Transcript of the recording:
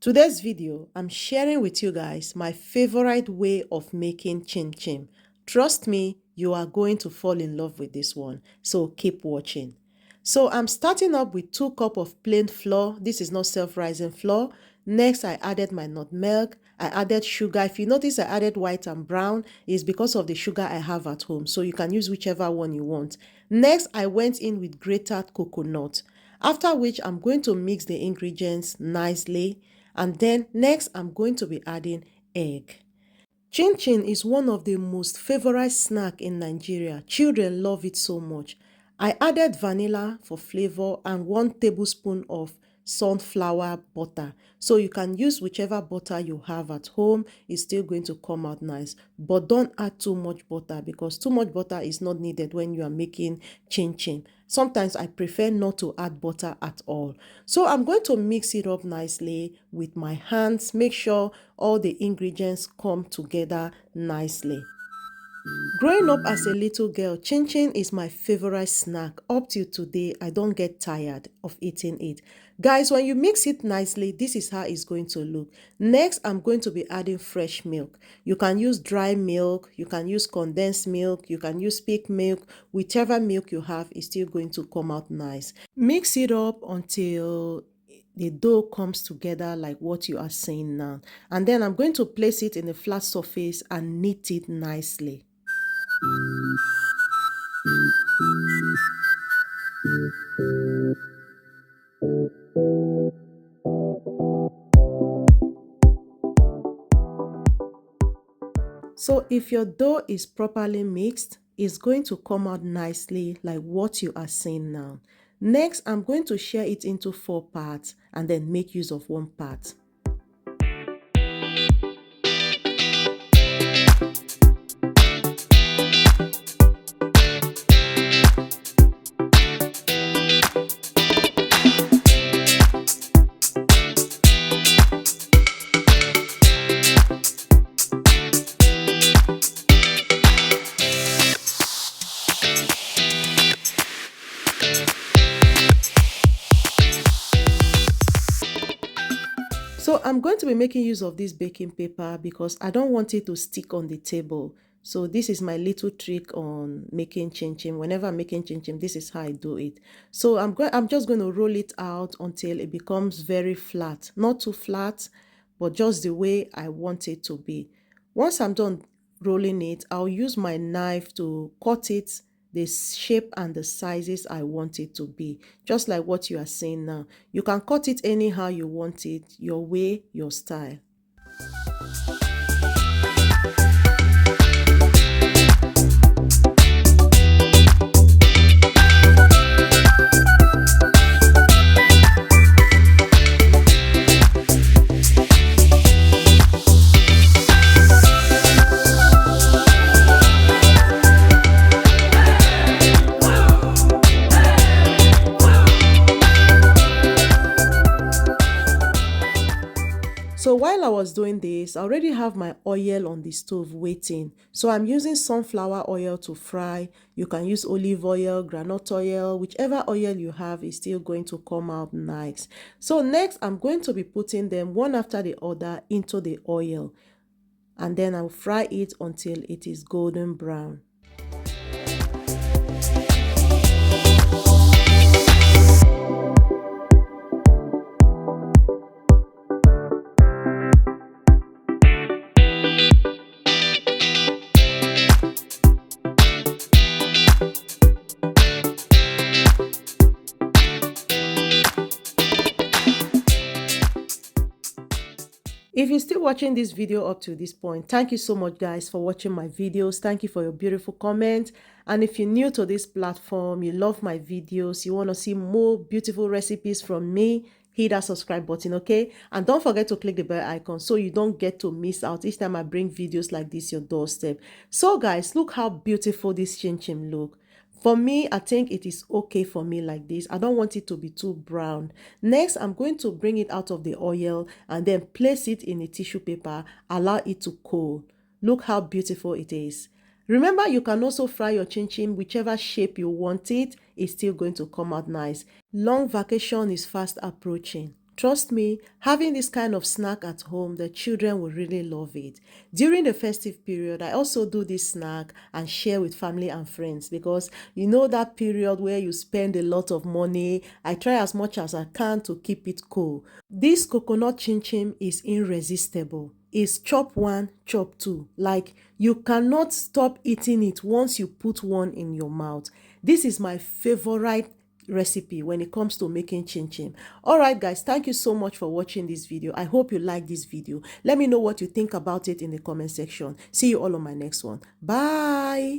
Today's video, I'm sharing with you guys my favorite way of making chin chin. Trust me, you are going to fall in love with this one, so keep watching. So I'm starting up with 2 cups of plain flour. This is not self-rising flour. Next, I added my nutmeg. I added sugar. If you notice I added white and brown, it's because of the sugar I have at home, so you can use whichever one you want. Next, I went in with grated coconut. After which, I'm going to mix the ingredients nicely. And then next, I'm going to be adding egg. Chin chin is one of the most favorite snack in Nigeria. Children love it so much. I added vanilla for flavor and 1 tablespoon of sunflower butter. So you can use whichever butter you have at home. It's still going to come out nice. But don't add too much butter because too much butter is not needed when you are making chin chin. Sometimes I prefer not to add butter at all. So I'm going to mix it up nicely with my hands. Make sure all the ingredients come together nicely. Growing up as a little girl, chin chin is my favorite snack. Up till today, I don't get tired of eating it. Guys, when you mix it nicely, this is how it's going to look. Next, I'm going to be adding fresh milk. You can use dry milk, you can use condensed milk, you can use peak milk. Whichever milk you have is still going to come out nice. Mix it up until the dough comes together like what you are seeing now. And then I'm going to place it in a flat surface and knead it nicely. So if your dough is properly mixed, it's going to come out nicely like what you are seeing now. Next, I'm going to share it into 4 parts and then make use of 1 part. So I'm going to be making use of this baking paper because I don't want it to stick on the table. So this is my little trick on making chin chin. Whenever I'm making chin chin, this is how I do it. So I'm just going to roll it out until it becomes very flat. Not too flat, but just the way I want it to be. Once I'm done rolling it, I'll use my knife to cut it the shape and the sizes I want it to be, just like what you are seeing now. You can cut it anyhow you want it, your way, your style. So while I was doing this, I already have my oil on the stove waiting. So I'm using sunflower oil to fry. You can use olive oil, groundnut oil, whichever oil you have is still going to come out nice. So next, I'm going to be putting them one after the other into the oil. And then I'll fry it until it is golden brown. If you're still watching this video up to this point, thank you so much guys for watching my videos. Thank you for your beautiful comments. And if you're new to this platform, you love my videos, you want to see more beautiful recipes from me, hit that subscribe button, okay? And don't forget to click the bell icon so you don't get to miss out each time I bring videos like this your doorstep. So guys, look how beautiful this chin chin look. For me, I think it is okay for me like this. I don't want it to be too brown. Next, I'm going to bring it out of the oil and then place it in a tissue paper, allow it to cool. Look how beautiful it is. Remember, you can also fry your chin chin whichever shape you want it. It's still going to come out nice. Long vacation is fast approaching. Trust me, having this kind of snack at home, the children will really love it. During the festive period, I also do this snack and share with family and friends, because you know that period where you spend a lot of money. I try as much as I can to keep it cool. This coconut chin chin is irresistible. It's chop one, chop two. Like, you cannot stop eating it once you put one in your mouth. This is my favorite recipe when it comes to making chin chin. All right, guys, thank you so much for watching this video. I hope you like this video. Let me know what you think about it in the comment section. See you all on my next one. Bye.